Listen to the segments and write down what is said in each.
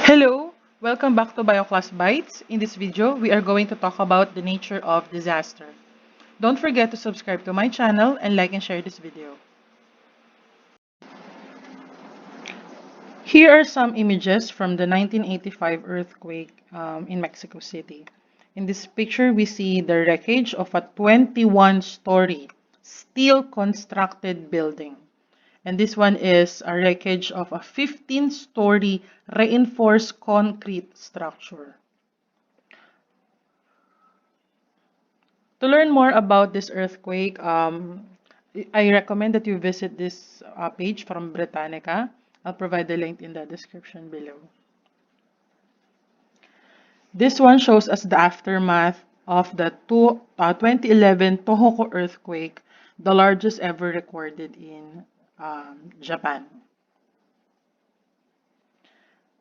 Hello, welcome back to Bioclass Bites. In this video, we are going to talk about the nature of disaster. Don't forget to subscribe to my channel and like and share this video. Here are some images from the 1985 earthquake in Mexico City. In this picture, we see the wreckage of a 21-story steel constructed building. And this one is a wreckage of a 15-story reinforced concrete structure. To learn more about this earthquake, I recommend that you visit this page from Britannica. I'll provide the link in the description below. This one shows us the aftermath of the 2011 Tohoku earthquake, the largest ever recorded in Japan.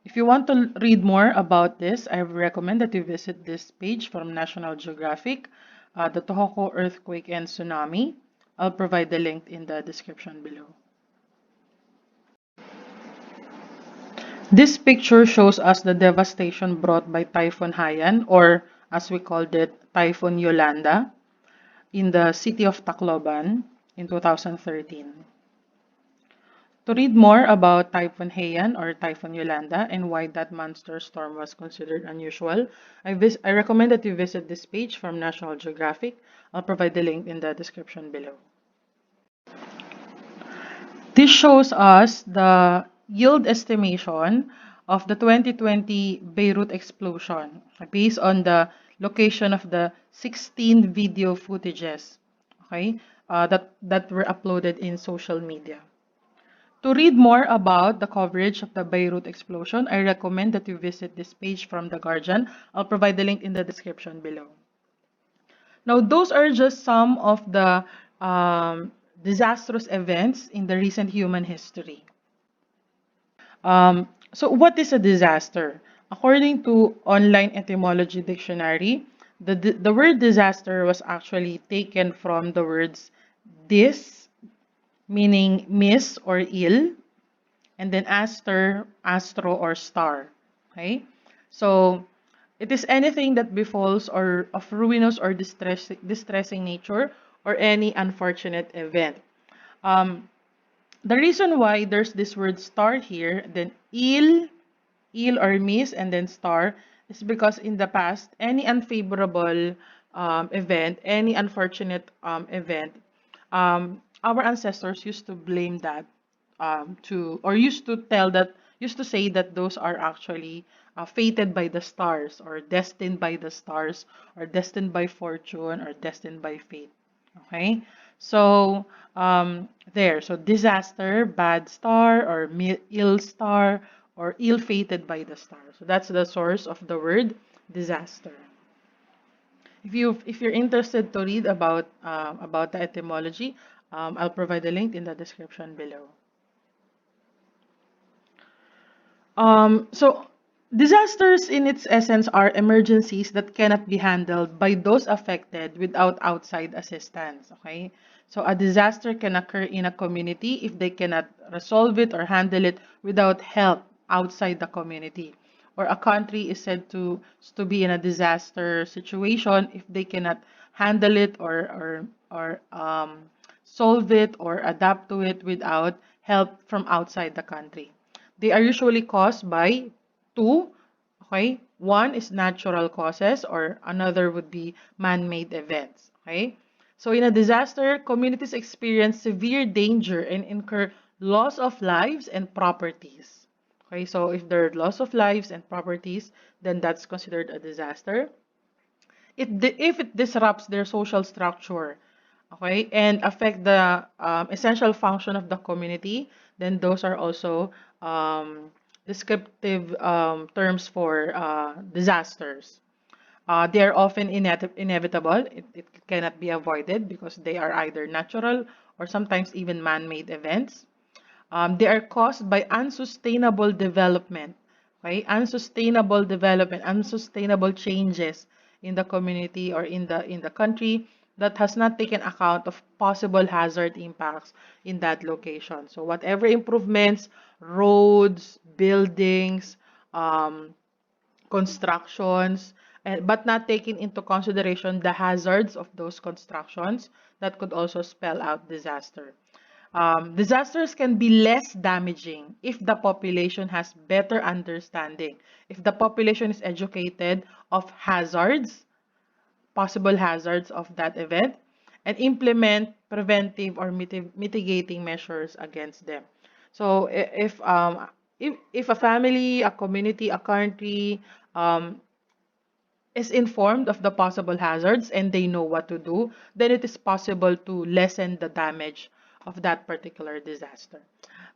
If you want to read more about this, I recommend that you visit this page from National Geographic, the Tohoku earthquake and tsunami. I'll provide the link in the description below. This picture shows us the devastation brought by Typhoon Haiyan, or as we called it, Typhoon Yolanda, in the city of Tacloban in 2013. To read more about Typhoon Haiyan or Typhoon Yolanda and why that monster storm was considered unusual, I recommend that you visit this page from National Geographic. I'll provide the link in the description below. This shows us the yield estimation of the 2020 Beirut explosion based on the location of the 16 video footages, okay, that were uploaded in social media. To read more about the coverage of the Beirut explosion, I recommend that you visit this page from The Guardian. I'll provide the link in the description below. Now, those are just some of the disastrous events in the recent human history. So what is a disaster? According to Online Etymology Dictionary, the word disaster was actually taken from the words dis, meaning miss or ill, and then astro or star. Okay? So it is anything that befalls or of ruinous or distressing nature or any unfortunate event. Um, the reason why there's this word star here, then ill or miss, and then star, is because in the past, any unfavorable event, any unfortunate event, our ancestors used to blame that used to say that those are actually fated by the stars or destined by the stars or destined by fortune or destined by fate. Okay, so so disaster, bad star, or ill star, or ill-fated by the star. So that's the source of the word disaster. If you're interested to read about the etymology, I'll provide the link in the description below. So disasters in its essence are emergencies that cannot be handled by those affected without outside assistance. Okay, so a disaster can occur in a community if they cannot resolve it or handle it without help outside the community. Or a country is said to be in a disaster situation if they cannot handle it or solve it or adapt to it without help from outside the country. They are usually caused by two, okay? One is natural causes or another would be man-made events, okay? So in a disaster, communities experience severe danger and incur loss of lives and properties. Okay, so if there are loss of lives and properties, then that's considered a disaster. If it disrupts their social structure, okay, and affect the essential function of the community, then those are also descriptive terms for disasters. They are often inevitable. It cannot be avoided because they are either natural or sometimes even man-made events. They are caused by unsustainable development, okay? Unsustainable development, unsustainable changes in the community or in the country that has not taken account of possible hazard impacts in that location. So whatever improvements, roads, buildings, um, constructions, but not taking into consideration the hazards of those constructions that could also spell out disaster. Disasters can be less damaging if the population has better understanding, if the population is educated of hazards, possible hazards of that event, and implement preventive or mitigating measures against them. So if a family, a community, a country um, is informed of the possible hazards and they know what to do, then it is possible to lessen the damage of that particular disaster.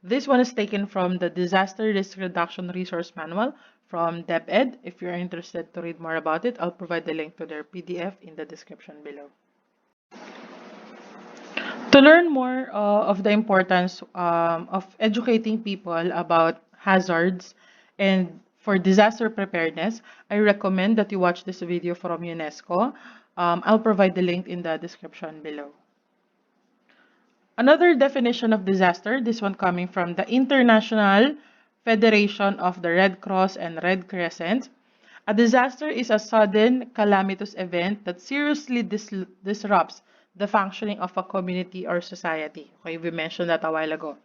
This one is taken from the Disaster Risk Reduction Resource Manual from DepEd. If you're interested to read more about it, I'll provide the link to their PDF in the description below. To learn more of the importance of educating people about hazards and for disaster preparedness, I recommend that you watch this video from UNESCO. I'll provide the link in the description below. Another definition of disaster, this one coming from the International Federation of the Red Cross and Red Crescent. A disaster is a sudden, calamitous event that seriously disrupts the functioning of a community or society. Okay, we mentioned that a while ago.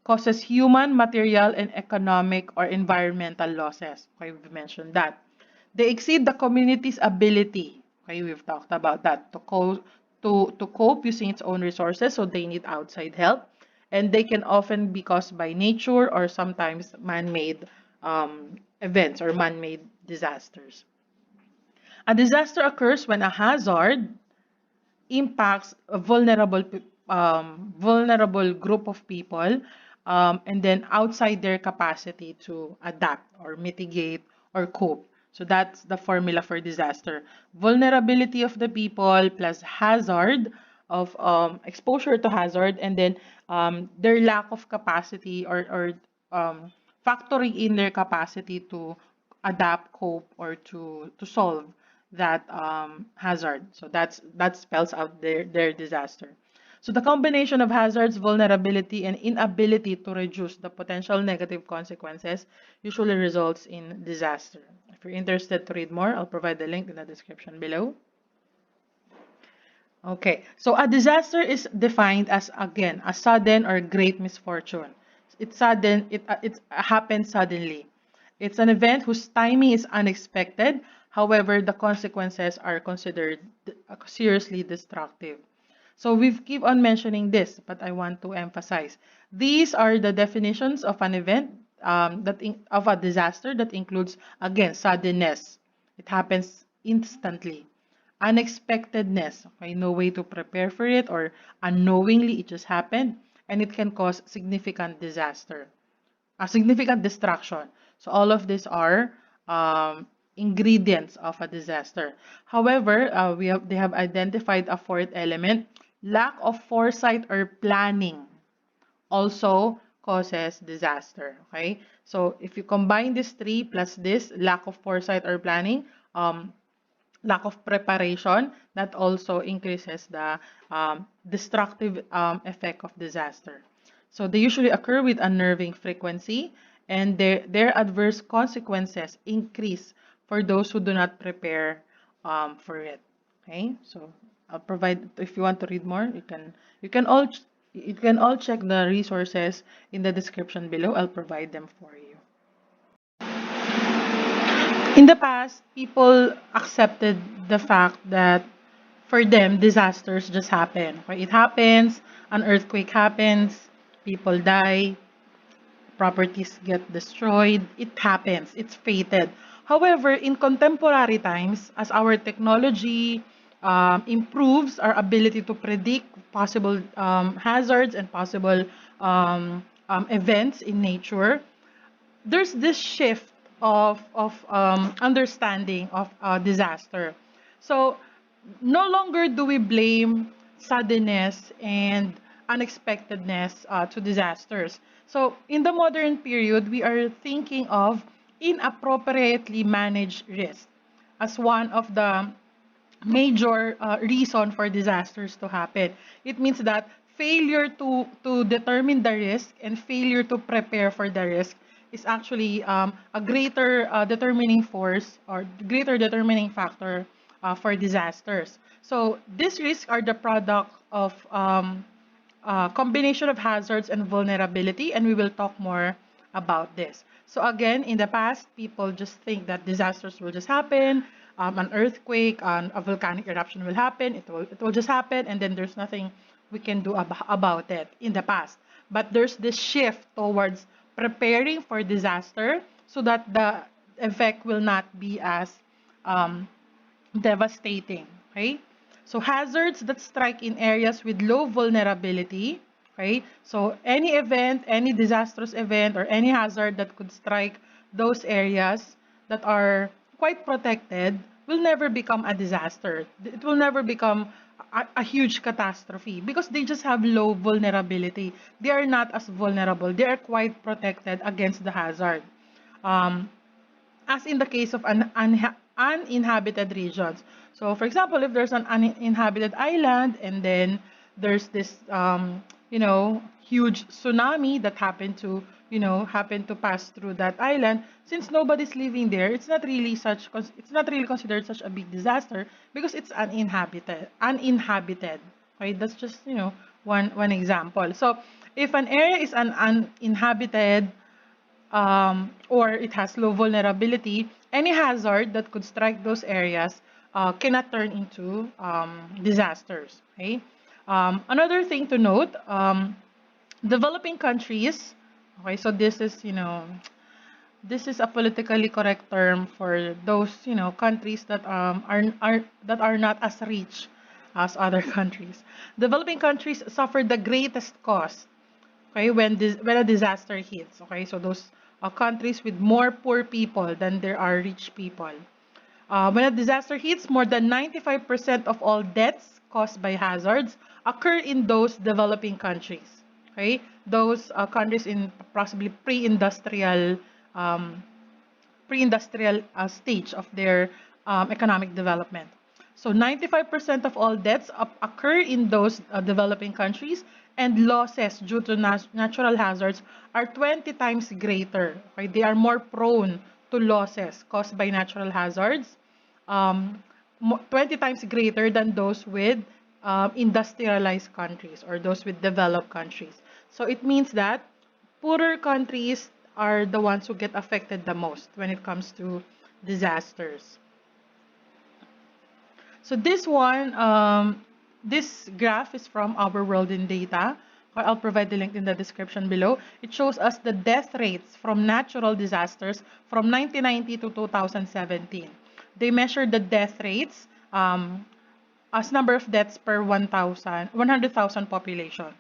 Causes human, material, and economic or environmental losses. Okay, we mentioned that. They exceed the community's ability. Okay, we've talked about that. To cope using its own resources, so they need outside help. And they can often be caused by nature or sometimes man-made events or man-made disasters. A disaster occurs when a hazard impacts a vulnerable group of people, and then outside their capacity to adapt or mitigate or cope. So that's the formula for disaster: vulnerability of the people plus hazard of exposure to hazard, and then their lack of capacity or factoring in their capacity to adapt, cope, or to solve that hazard. So that spells out their disaster. So the combination of hazards, vulnerability, and inability to reduce the potential negative consequences usually results in disaster. If you're interested to read more, I'll provide the link in the description below. Okay, so a disaster is defined as, again, a sudden or great misfortune. It's sudden, it happens suddenly. It's an event whose timing is unexpected. However, the consequences are considered seriously destructive. So we've keep on mentioning this, but I want to emphasize these are the definitions of an event of a disaster that includes, again, suddenness. It happens instantly. Unexpectedness, okay, no way to prepare for it, or unknowingly it just happened, and it can cause significant disaster, a significant destruction. So all of these are ingredients of a disaster. However, they have identified a fourth element: lack of foresight or planning also causes disaster. Okay, so if you combine these three plus this lack of foresight or planning, lack of preparation, that also increases the destructive effect of disaster. So they usually occur with unnerving frequency, and their adverse consequences increase for those who do not prepare for it. Okay, so I'll provide, if you want to read more, you can all check the resources in the description below. I'll provide them for you. In the past, people accepted the fact that for them, disasters just happen. Okay? It happens, an earthquake happens, people die, properties get destroyed. It happens, it's fated. However, in contemporary times, as our technology improves our ability to predict possible hazards and possible events in nature, there's this shift of understanding of disaster. So no longer do we blame suddenness and unexpectedness to disasters. So in the modern period, we are thinking of inappropriately managed risk as one of the major reason for disasters to happen. It means that failure to determine the risk and failure to prepare for the risk is actually a greater determining force or greater determining factor for disasters. So these risks are the product of combination of hazards and vulnerability, and we will talk more about this. So again, in the past, people just think that disasters will just happen, an earthquake, a volcanic eruption will happen, it will just happen, and then there's nothing we can do about it in the past. But there's this shift towards preparing for disaster so that the effect will not be as um, devastating. Okay? So hazards that strike in areas with low vulnerability. Okay? So any event, any disastrous event, or any hazard that could strike those areas that are quite protected will never become a disaster. It will never become a huge catastrophe because they just have low vulnerability. They are not as vulnerable. They are quite protected against the hazard. Um, as in the case of uninhabited regions. So, for example, if there's an uninhabited island and then there's this, huge tsunami that happened to pass through that island, since nobody's living there, it's not really considered such a big disaster because it's uninhabited. Right? That's just, one example. So, if an area is an uninhabited or it has low vulnerability, any hazard that could strike those areas cannot turn into disasters. Okay. Another thing to note, developing countries. Okay, so this is a politically correct term for those countries that are not as rich as other countries. Developing countries suffer the greatest cost, okay, when a disaster hits. Okay, so those countries with more poor people than there are rich people. When a disaster hits, more than 95% of all deaths caused by hazards occur in those developing countries. Okay, those countries in possibly um, pre-industrial stage of their economic development. So 95% of all deaths occur in those developing countries, and losses due to natural hazards are 20 times greater. Okay? They are more prone to losses caused by natural hazards, um, 20 times greater than those with industrialized countries or those with developed countries. So it means that poorer countries are the ones who get affected the most when it comes to disasters. So this graph is from Our World in Data. I'll provide the link in the description below. It shows us the death rates from natural disasters from 1990 to 2017. They measured the death rates as number of deaths per 100,000 population.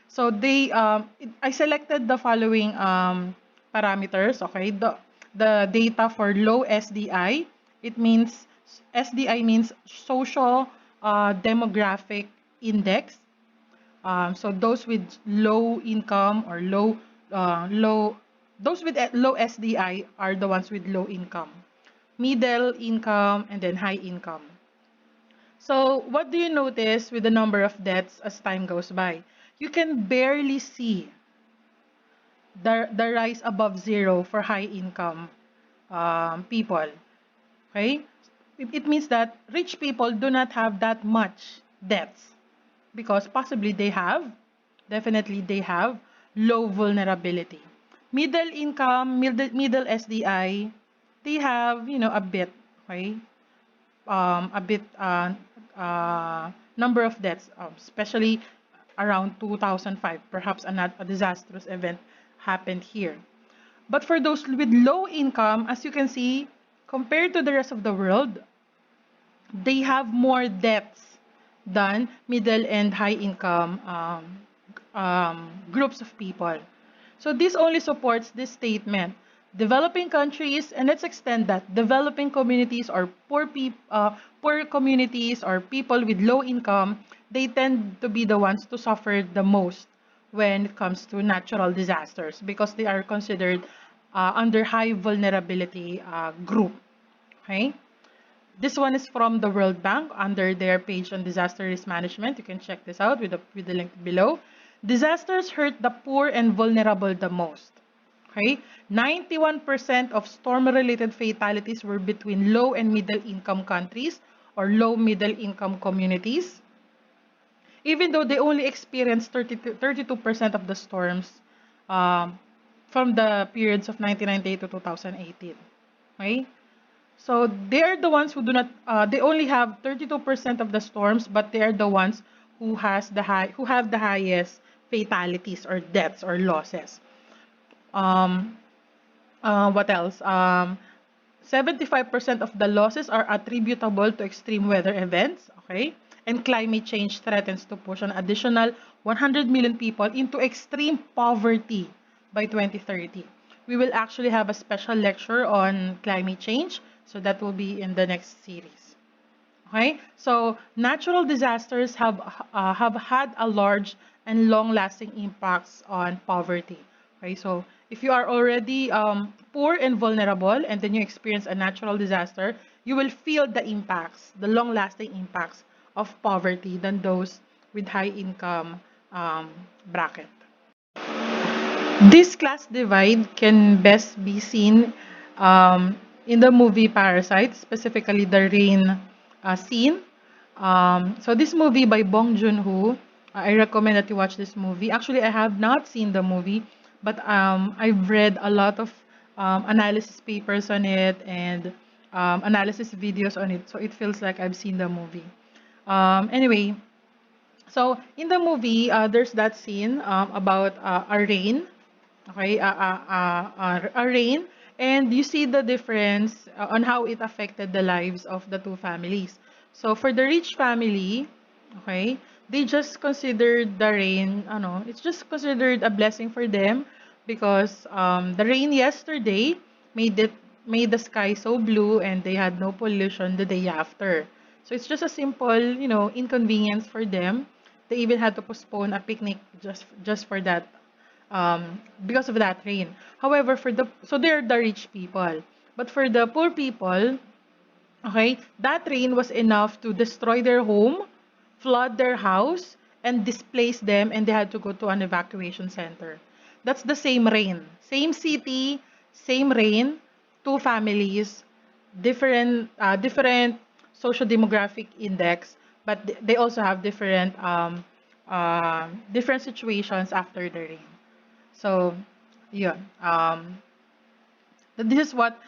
So I selected the following parameters. Okay, the data for low SDI. It means SDI means social demographic index. So those with low income or low those with low SDI are the ones with low income, middle income, and then high income. So what do you notice with the number of deaths as time goes by? You can barely see the rise above zero for high income people. Okay? It means that rich people do not have that much debts because possibly definitely they have low vulnerability. Middle income, middle SDI, they have, a bit, okay? A bit number of deaths, especially around 2005. Perhaps a disastrous event happened here. But for those with low income, as you can see, compared to the rest of the world, they have more debts than middle and high income groups of people. So this only supports this statement. Developing countries, and let's extend that, developing communities or poor communities or people with low income, they tend to be the ones to suffer the most when it comes to natural disasters because they are considered under high vulnerability group. Okay? This one is from the World Bank under their page on disaster risk management. You can check this out with the link below. Disasters hurt the poor and vulnerable the most. Okay, 91% of storm-related fatalities were between low and middle-income countries or low-middle-income communities, even though they only experienced 32% of the storms um, from the periods of 1998 to 2018. Okay? So they are the ones who do not. They only have 32% of the storms, but they are the ones who have the highest fatalities or deaths or losses. Um, what else? 75% of the losses are attributable to extreme weather events, okay? And climate change threatens to push an additional 100 million people into extreme poverty by 2030. We will actually have a special lecture on climate change, so that will be in the next series. Okay, so natural disasters have had a large and long-lasting impacts on poverty. Okay, so if you are already poor and vulnerable, and then you experience a natural disaster, you will feel the impacts, the long-lasting impacts of poverty than those with high income bracket. This class divide can best be seen in the movie Parasite, specifically the rain scene. So this movie by Bong Joon-ho, I recommend that you watch this movie. Actually, I have not seen the movie, but I've read a lot of analysis papers on it and analysis videos on it. So it feels like I've seen the movie. Anyway, so in the movie, there's that scene about a rain, okay, a rain, and you see the difference on how it affected the lives of the two families. So for the rich family, okay, they just considered the rain, it's just considered a blessing for them because the rain yesterday made it made the sky so blue and they had no pollution the day after. So it's just a simple, inconvenience for them. They even had to postpone a picnic just for that, because of that rain. However, so they're the rich people, but for the poor people, okay, that rain was enough to destroy their home, flood their house, and displace them, and they had to go to an evacuation center. That's the same rain, same city, same rain, two families, different social demographic index, but they also have different situations after the rain. So, yeah. This is what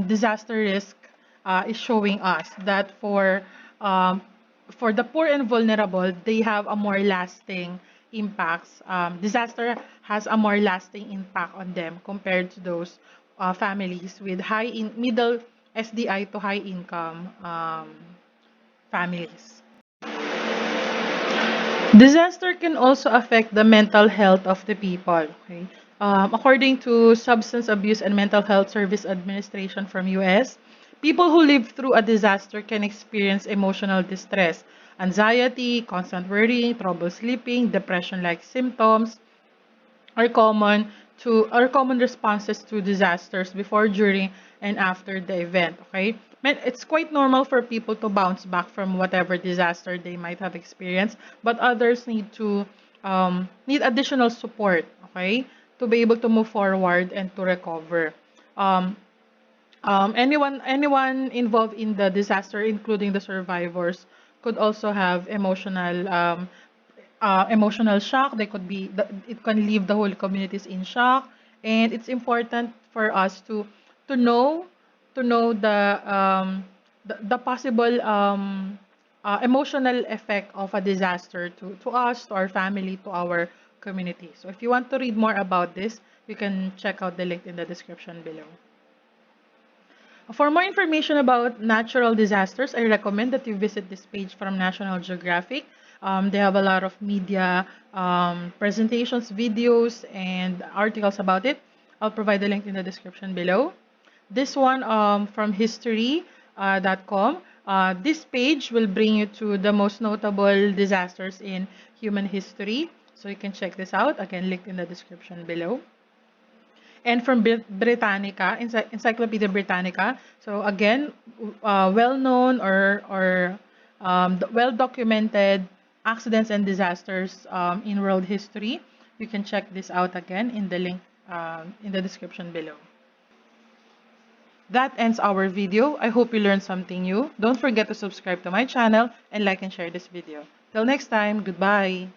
disaster risk is showing us that for the poor and vulnerable, they have a more lasting impacts. Disaster has a more lasting impact on them compared to those families with middle SDI to high income families. Disaster can also affect the mental health of the people. Okay? According to Substance Abuse and Mental Health Service Administration from US, people who live through a disaster can experience emotional distress, anxiety, constant worrying, trouble sleeping, depression-like symptoms, are common responses to disasters before, during, and after the event. Okay, it's quite normal for people to bounce back from whatever disaster they might have experienced, but others need additional support. Okay, to be able to move forward and to recover. Um, anyone involved in the disaster, including the survivors, could also have emotional shock. It can leave the whole communities in shock, and it's important for us to know the possible emotional effect of a disaster to us, to our family, to our community. So if you want to read more about this, you can check out the link in the description below. For more information about natural disasters, I recommend that you visit this page from National Geographic. They have a lot of media presentations, videos, and articles about it. I'll provide the link in the description below. This one from history.com. This page will bring you to the most notable disasters in human history. So you can check this out. Again, linked in the description below. And from Britannica, Encyclopedia Britannica. So again, well-known or well-documented accidents and disasters in world history. You can check this out again in the link in the description below. That ends our video. I hope you learned something new. Don't forget to subscribe to my channel and like and share this video. Till next time, goodbye!